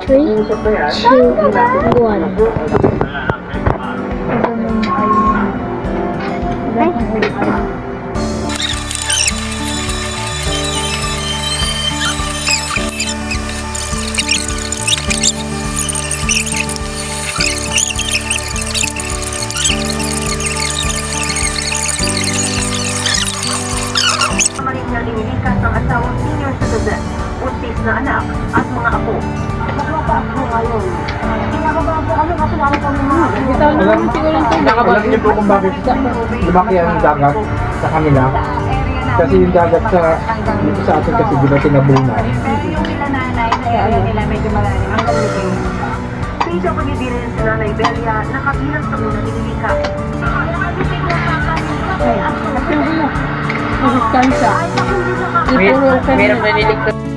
3, 2, 1. Inilikas ng asawang senior citizen, buntis na anak at mga apo. Magpapaako ngayon. Kinakabahan po kami kasi wala kami mga Alam niyo po kung bakit lumaki ang dagat sa kanila? Kasi yung dagat dito sa atin kasi di ba tinabunan? Pero yung nila nanay na area nila medyo malalim. Ang galing. Sa isang pagdidiri ng Nanay Belia, nakabilang sa unang inilikas. Masustansya. Meron pa niligtas.